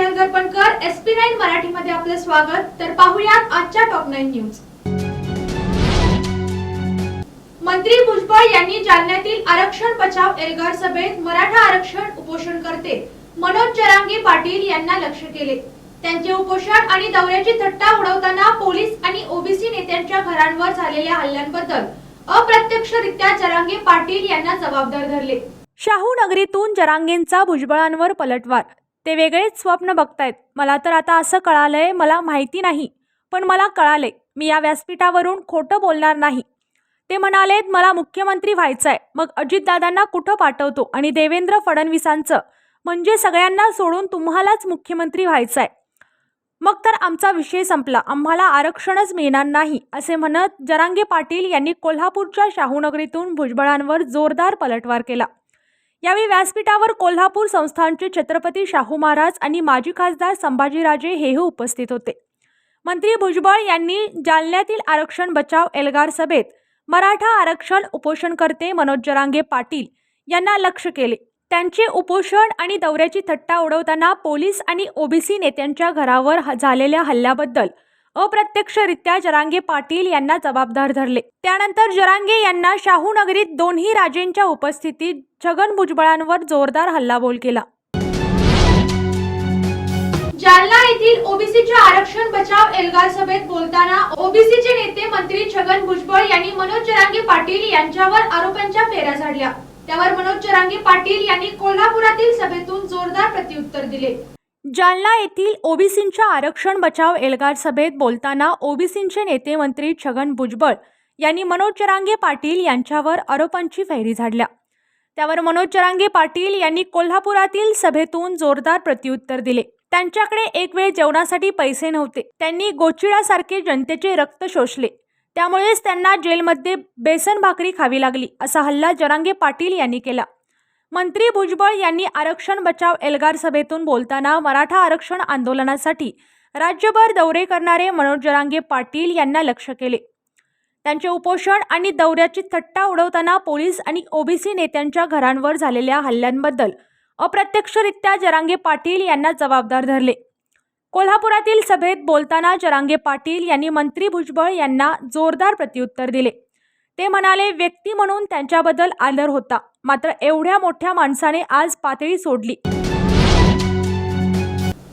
Kunal गरपणकर, SP9 मराठीमध्ये आपले स्वागत। तर पाहूयात आजच्या टॉप 9 न्यूज। मंत्री भुजबळ यांनी जालन्यातील आरक्षण बचाव एल्गार सभेत मराठा आरक्षण उपोषणकर्ते मनोज जरांगे पाटील यांना लक्ष्य केले। त्यांचे उपोषण आणि दौऱ्याची थट्टा उडवताना पोलीस आणि ओबीसी नेत्यांच्या घरांवर झालेल्या हल्ल्यांबद्दल अप्रत्यक्षरित्या जरांगे पाटील यांना जबाबदार धरले। शाहू नगरीतून जरांगेंचा भुजबळांवर पलटवार। ते वेगळेच स्वप्न बघतायत। मला तर आता असं कळालंय, मला माहिती नाही पण मला कळालंय, मी या व्यासपीठावरून खोटं बोलणार नाही। ते म्हणालेत मला मुख्यमंत्री व्हायचंय, मग अजितदादांना कुठं पाठवतो आणि देवेंद्र फडणवीसांचं म्हणजे सगळ्यांना सोडून तुम्हालाच मुख्यमंत्री व्हायचंय, मग तर आमचा विषय संपला, आम्हाला आरक्षणच मिळणार नाही असे म्हणत जरांगे पाटील यांनी कोल्हापूरच्या शाहूनगरीतून भुजबळांवर जोरदार पलटवार केला। यावेळी व्यासपीठावर कोल्हापूर संस्थानचे छत्रपती शाहू महाराज आणि माजी खासदार संभाजीराजे हेही उपस्थित होते। मंत्री भुजबळ यांनी जालन्यातील आरक्षण बचाव एल्गार सभेत मराठा आरक्षण उपोषणकर्ते मनोज जरांगे पाटील यांना लक्ष्य केले। त्यांचे उपोषण आणि दौऱ्याची थट्टा उडवताना पोलीस आणि ओबीसी नेत्यांच्या घरावर झालेल्या हल्ल्याबद्दल अप्रत्यक्षरित्या जरांगे पाटील यांना जबाबदार धरले। त्यानंतर जरांगे यांना शाहूनगरीत दोन्ही राजेंच्या उपस्थितीत छगन भुजबळांवर जोरदार हल्लाबोल केला। जालना येथील ओबीसीच्या आरक्षण बचाव एल्गार सभेत बोलताना ओबीसीचे नेते मंत्री छगन भुजबळ यांनी मनोज जरांगे पाटील यांच्यावर आरोपांच्या फेऱ्या झाडल्या। त्यावर मनोज जरांगे पाटील यांनी कोल्हापुरातील सभेतून जोरदार प्रत्युत्तर दिले। जालना येथील ओबीसींच्या आरक्षण बचाव एल्गार सभेत बोलताना ओबीसींचे नेते मंत्री छगन भुजबळ यांनी मनोज जरांगे पाटील यांच्यावर आरोपांची फैरी झाडल्या। त्यावर मनोज जरांगे पाटील यांनी कोल्हापुरातील सभेतून जोरदार प्रत्युत्तर दिले। त्यांच्याकडे एक वेळ जेवणासाठी पैसे नव्हते, त्यांनी गोचिडासारखे जनतेचे रक्त शोषले, त्यामुळेच त्यांना जेलमध्ये बेसन भाकरी खावी लागली असा हल्ला जरांगे पाटील यांनी केला। मंत्री भुजबळ यांनी आरक्षण बचाव एल्गार सभेतून बोलताना मराठा आरक्षण आंदोलनासाठी राज्यभर दौरे करणारे मनोज जरांगे पाटील यांना लक्ष्य केले। त्यांचे उपोषण आणि दौऱ्याची थट्टा उडवताना पोलीस आणि ओबीसी नेत्यांच्या घरांवर झालेल्या हल्ल्यांबद्दल अप्रत्यक्षरित्या जरांगे पाटील यांना जबाबदार धरले। कोल्हापुरातील सभेत बोलताना जरांगे पाटील यांनी मंत्री भुजबळ यांना जोरदार प्रत्युत्तर दिले। ते म्हणाले व्यक्ती म्हणून त्यांच्याबद्दल आदर होता, मात्र एवढ्या मोठ्या माणसाने आज पातळी सोडली।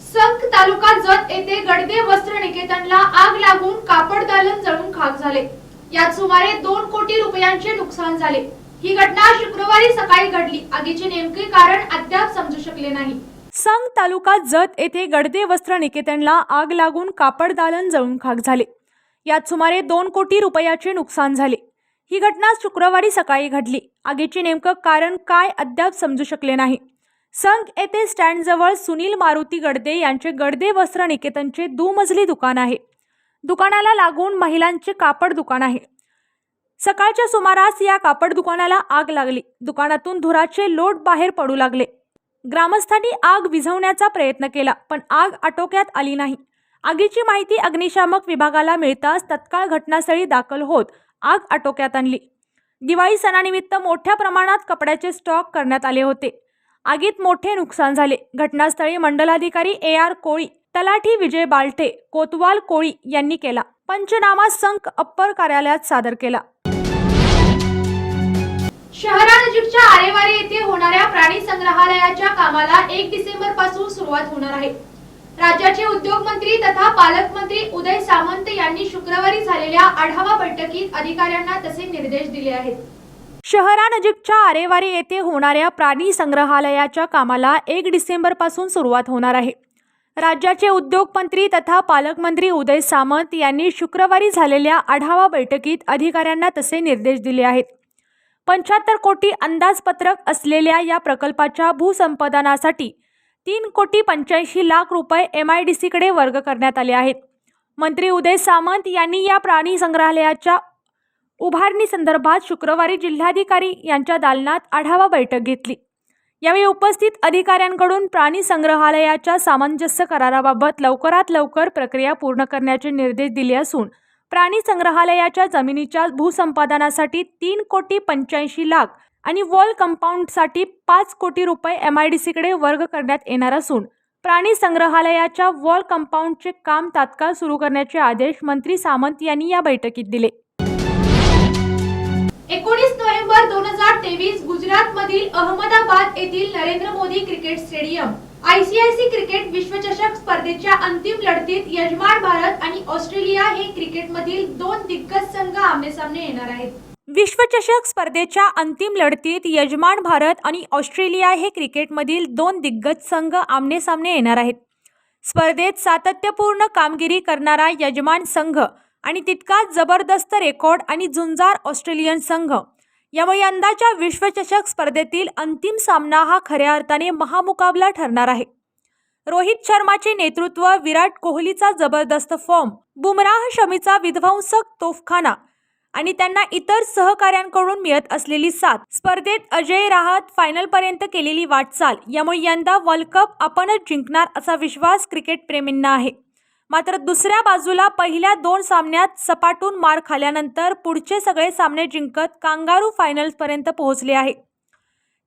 संख तालुका जत येथे गडदे वस्त्र निकेतनला आग लागून कापड दालन जळून खाक झाले। यात सुमारे 2 कोटी रुपयांचे नुकसान झाले। ही घटना शुक्रवारी सकाळी घडली। आगीचे नेमके कारण अद्याप समजू शकले नाही। संख तालुका जत येथे गडदे वस्त्र निकेतनला आग लागून कापड दालन जळून खाक झाले। यात सुमारे 2 कोटी रुपयाचे नुकसान झाले। ही घटना शुक्रवारी सकाळी घडली। आगीचे नेमके कारण काय अद्याप समजू शकले नाही। संख येथे स्टँडजवळ सुनील मारुती गडदे यांचे गडदे वस्त्र निकेतनचे दुमजली दुकान आहे। दुकानाला लागून महिलांचे कापड दुकान आहे। सकाळच्या सुमारास या कापड दुकानाला आग लागली। दुकानातून धुराचे लोट बाहेर पडू लागले। ग्रामस्थांनी आग विझवण्याचा प्रयत्न केला, पण आग आटोक्यात आली नाही। आगीची माहिती अग्निशामक विभागाला मिळताच तत्काळ घटनास्थळी दाखल होत आग आटोक्यात आणली। दिवाळी सणानिमित्त मोठ्या प्रमाणात कपड्याचे स्टॉक करण्यात आले होते। आगीत मोठे नुकसान झाले। घटनास्थळी मंडलाधिकारी AR कोळी, तलाठी विजय बालटे, कोतवाल कोळी यांनी केला। पंचनामा संख अप्पर कार्यालयात सादर केला। शहरानजीकच्या आरेवारी येथे होणाऱ्या प्राणी संग्रहालयाच्या कामाला 1 डिसेंबर पासून सुरुवात होणार आहे। राज्याचे उद्योग मंत्री तथा पालकमंत्री उदय सामंत यांनी शुक्रवारी झालेल्या आढावा बैठकीत अधिकाऱ्यांना तसे निर्देश दिले आहेत। शहरानजीकच्या आरेवारी येथे होणाऱ्या प्राणी संग्रहालयाच्या कामाला 1 डिसेंबर पासून सुरुवात होणार आहे। राज्याचे उद्योग मंत्री तथा पालकमंत्री उदय सामंत यांनी शुक्रवारी झालेल्या आढावा बैठकीत अधिकाऱ्यांना तसे निर्देश दिले आहेत। 75 कोटी अंदाजपत्रक असलेल्या या प्रकल्पाच्या भूसंपादनासाठी 3 कोटी 85 लाख रुपये MIDC कडे वर्ग करण्यात आले आहेत। मंत्री उदय सामंत यांनी या प्राणी संग्रहालयाच्या उभारणी संदर्भात शुक्रवारी जिल्हाधिकारी यांच्या दालनात आढावा बैठक घेतली। यावेळी उपस्थित अधिकाऱ्यांकडून प्राणी संग्रहालयाच्या सामंजस्य कराराबाबत लवकरात लवकर प्रक्रिया पूर्ण करण्याचे निर्देश दिले असून प्राणी संग्रहालयाच्या जमिनीच्या भूसंपादनासाठी 3 कोटी 85 लाख आणि वॉल कंपाऊंडसाठी 5 कोटी रुपये MIDC कडे वर्ग करण्यात येणार असून प्राणी संग्रहालयाच्या वॉल कंपाऊंडचे काम तात्काळ सुरू करण्याचे आदेश मंत्री सामंत यांनी या बैठकीत दिले. 19 नोव्हेंबर 2023 गुजरातमधील अहमदाबाद येथील Narendra Modi cricket stadium आयसीआयसी cricket विश्वचषक स्पर्धेच्या अंतिम लढतीत यजमान भारत आणि ऑस्ट्रेलिया हे क्रिकेटमधील दोन दिग्गज संघ आमनेसामने येणार आहेत. विश्वचषक स्पर्धेच्या अंतिम लढतीत यजमान भारत आणि ऑस्ट्रेलिया हे क्रिकेटमधील दोन दिग्गज संघ आमनेसामने येणार आहेत. स्पर्धेत सातत्यपूर्ण कामगिरी करणारा यजमान संघ आणि तितकाच जबरदस्त रेकॉर्ड आणि झुंजार ऑस्ट्रेलियन संघ यामुळे यंदाच्या विश्वचषक स्पर्धेतील अंतिम सामना हा खऱ्या अर्थाने महामुकाबला ठरणार आहे. रोहित शर्माचे नेतृत्व, विराट कोहलीचा जबरदस्त फॉर्म, बुमराह शमीचा विध्वंसक तोफखाना आणि त्यांना इतर सहकाऱ्यांकडून मिळत असलेली साथ, स्पर्धेत अजय राहत फायनलपर्यंत केलेली वाटचाल यामुळे यंदा वर्ल्ड कप आपणच जिंकणार असा विश्वास क्रिकेट प्रेमींना आहे. मात्र दुसऱ्या बाजूला पहिल्या दोन सामन्यात सपाटून मार खाल्ल्यानंतर पुढचे सगळे सामने जिंकत कांगारू फायनल्सपर्यंत पोहोचले आहे.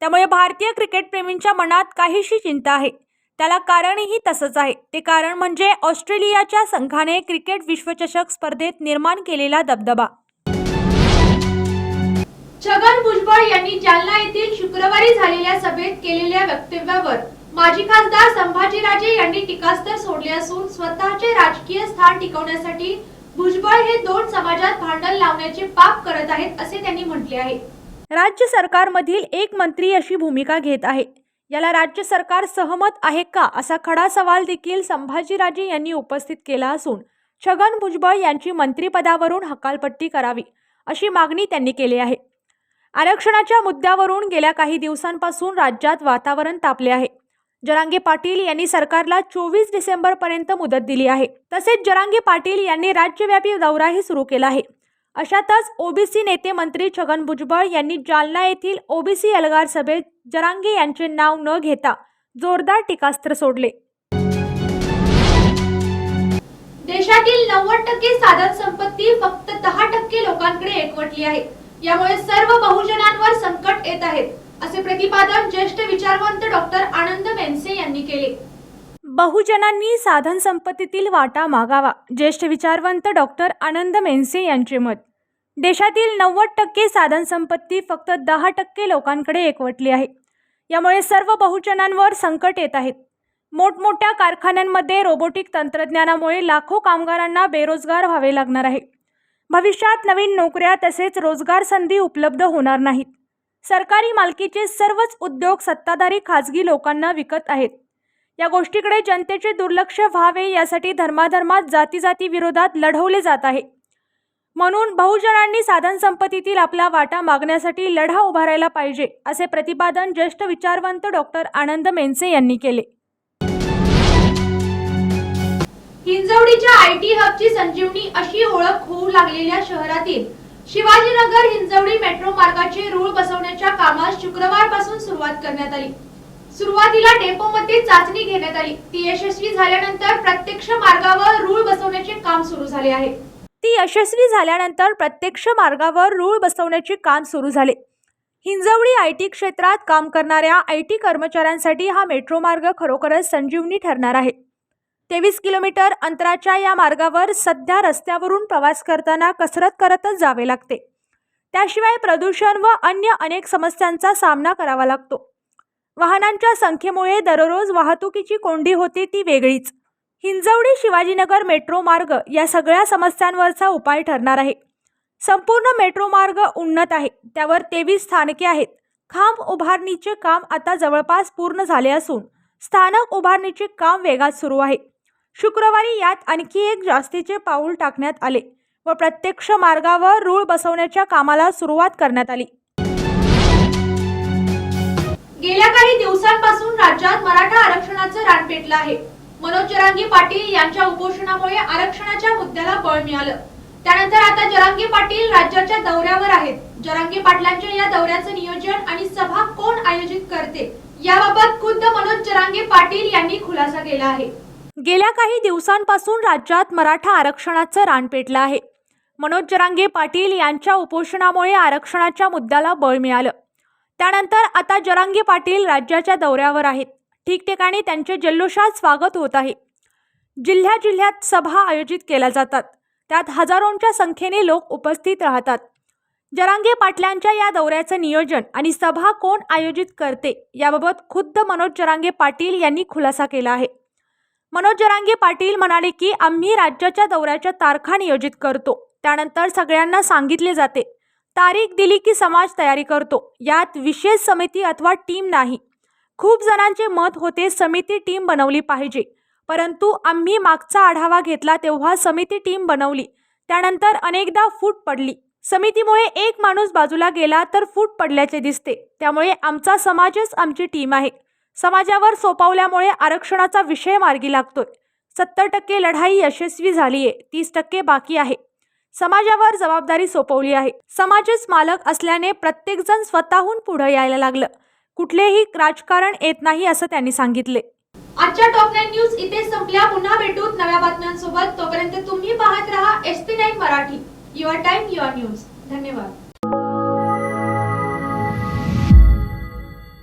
त्यामुळे भारतीय क्रिकेटप्रेमींच्या मनात काहीशी चिंता आहे. त्याला कारणही तसंच आहे. ते कारण म्हणजे ऑस्ट्रेलियाच्या संघाने क्रिकेट विश्वचषक स्पर्धेत निर्माण केलेला दबदबा. छगन भुजबळ यांनी जालना येथील शुक्रवारी झालेल्या सभेत केलेल्या वक्तव्यावर माजी खासदार संभाजीराजे यांनी टीकास्त्र सोडले असून स्वतःचे राजकीय स्थान टिकवण्यासाठी भुजबळ हे दोन समाजात भांडण लावण्याचे पाप करत आहेत असे त्यांनी म्हटले आहे. राज्य सरकारमधील एक मंत्री अशी भूमिका घेत आहे. याला राज्य सरकार सहमत आहे का असा खडा सवाल देखील संभाजीराजे यांनी उपस्थित केला असून छगन भुजबळ यांची मंत्रिपदावरून हकालपट्टी करावी अशी मागणी त्यांनी केली आहे. आरक्षणाच्या मुद्द्यावरून गेल्या काही दिवसांपासून राज्यात वातावरण तापले आहे. जरांगे पाटील यांनी सरकारला 24 डिसेंबरपर्यंत मुदत दिली आहे. तसेच जरांगे पाटील यांनी राज्यव्यापी दौराही सुरू केला आहे. अशातच ओबीसी नेते मंत्री छगन भुजबळ यांनी जालना येथील ओबीसी एल्गार सभेत जरांगे यांचे नाव न घेता जोरदार टीकास्त्र सोडले. देशातील 90% साधन संपत्ती फक्त 10% लोकांकडे एकवटली आहे. यामुळे सर्व बहुजनांवर संकट येत आहेत असे प्रतिपादन ज्येष्ठ विचारवंत डॉक्टर आनंद मेनसे यांनी केले. बहुजनांनी साधन संपत्तीतील वाटा मागावा. ज्येष्ठ विचारवंत डॉक्टर आनंद मेनसे यांचे मत. देशातील 90% साधन संपत्ती फक्त 10% लोकांकडे एकवटली आहे. यामुळे सर्व बहुजनांवर संकट येत आहेत. मोठमोठ्या कारखान्यांमध्ये रोबोटिक तंत्रज्ञानामुळे लाखो कामगारांना बेरोजगार व्हावे लागणार आहे. भविष्यात नवीन नोकऱ्या तसेच रोजगार संधी उपलब्ध होणार नाहीत. सरकारी मालकीचे सर्वच उद्योग सत्ताधारी खाजगी लोकांना विकत आहेत. या गोष्टीकडे जनतेचे दुर्लक्ष व्हावे यासाठी धर्माधर्मात जाती विरोधात लढवले जात आहे. म्हणून बहुजनांनी साधन संपत्तीतील आपला वाटा मागण्यासाठी लढा उभारायला पाहिजे असे प्रतिपादन ज्येष्ठ विचारवंत डॉक्टर आनंद मेनसे यांनी केले. हिंजवडीच्या आयटी हबची संजीवनी अशी ओळख होऊ लागलेल्या शहरातील शिवाजीनगर हिंजवडी मेट्रो मार्गाचे रूळ बसवण्याच्या कामास शुक्रवारपासून सुरुवात करण्यात आली. सुरुवातीला डेपोमध्ये चाचणी घेण्यात आली. ती यशस्वी झाल्यानंतर प्रत्यक्ष मार्गावर रूळ बसवण्याचे काम सुरू झाले आहे. हिंजवडी आयटी क्षेत्रात काम करणाऱ्या आयटी कर्मचाऱ्यांसाठी हा मेट्रो मार्ग खरोखरच संजीवनी ठरणार आहे. 23 किलोमीटर अंतराच्या या मार्गावर सध्या रस्त्यावरून प्रवास करताना कसरत करतच जावे लागते. त्याशिवाय प्रदूषण व अन्य अनेक समस्यांचा सामना करावा लागतो. वाहनांच्या संख्येमुळे दररोज वाहतुकीची कोंडी होते ती वेगळीच. हिंजवडी शिवाजीनगर मेट्रो मार्ग या सगळ्या समस्यांवरचा उपाय ठरणार आहे. संपूर्ण मेट्रो मार्ग उन्नत आहे. त्यावर 23 स्थानके आहेत. खांब उभारणीचे काम आता जवळपास पूर्ण झाले असून स्थानक उभारणीचे काम वेगात सुरू आहे. शुक्रवारी यात आणखी एक जास्तीचे पाऊल टाकण्यात आले व प्रत्यक्ष मार्गावर रूळ बसवण्याच्या कामाला सुरुवात करण्यात आली. गेल्या काही दिवसांपासून राज्यात मराठा आरक्षणाचं रान पेटलं आहे. मनोज जरांगे पाटील यांच्या उपोषणामुळे आरक्षणाच्या मुद्द्याला बळ मिळालं. त्यानंतर आता जरांगे पाटील राज्याच्या दौऱ्यावर आहेत. जरांगे पाटलांच्या या दौऱ्याचं नियोजन आणि सभा कोण आयोजित करते याबाबत खुद्द मनोज जरांगे पाटील यांनी खुलासा केला आहे. गेल्या काही दिवसांपासून राज्यात मराठा आरक्षणाचं रान पेटलं आहे. मनोज जरांगे पाटील यांच्या उपोषणामुळे आरक्षणाच्या मुद्द्याला बळ मिळालं. त्यानंतर आता जरांगे पाटील राज्याच्या दौऱ्यावर आहेत. ठिकठिकाणी त्यांचे जल्लोषात स्वागत होत आहे. जिल्ह्यात सभा आयोजित केल्या जातात. त्यात हजारोंच्या संख्येने लोक उपस्थित राहतात. जरांगे पाटलांच्या या दौऱ्याचं नियोजन आणि सभा कोण आयोजित करते याबाबत खुद्द मनोज जरांगे पाटील यांनी खुलासा केला आहे. मनोज जरांगे पाटील म्हणाले की आम्ही राज्याच्या दौऱ्याच्या तारखा नियोजित करतो, त्यानंतर सगळ्यांना सांगितले जाते. तारीख दिली की समाज तयारी करतो. यात विशेष समिती अथवा टीम नाही. खूप जणांचे मत होते समिती टीम बनवली पाहिजे, परंतु आम्ही मागचा आढावा घेतला तेव्हा समिती टीम बनवली. त्यानंतर अनेकदा फूट पडली. समितीमुळे एक माणूस बाजूला गेला तर फूट पडल्याचे दिसते. त्यामुळे आमचा समाजच आमची टीम आहे. समाजावर सोपवल्यामुळे आरक्षणाचा विषय मार्गी लागतोय. 70% लढाई यशस्वी झालीये, 30% बाकी आहे. समाजावर जबाबदारी सोपवली आहे. समाजच मालक असल्याने प्रत्येकजण स्वतःहून पुढे यायला लागलं. कुठलेही राजकारण येत नाही असं त्यांनी सांगितले. आजच्या टॉप 9 न्यूज इथे संपल्या. पुन्हा भेटूत नव्या बातम्यांसोबत. तोपर्यंत तुम्ही पाहत रहा ST9 Marathi. Your time your news. धन्यवाद.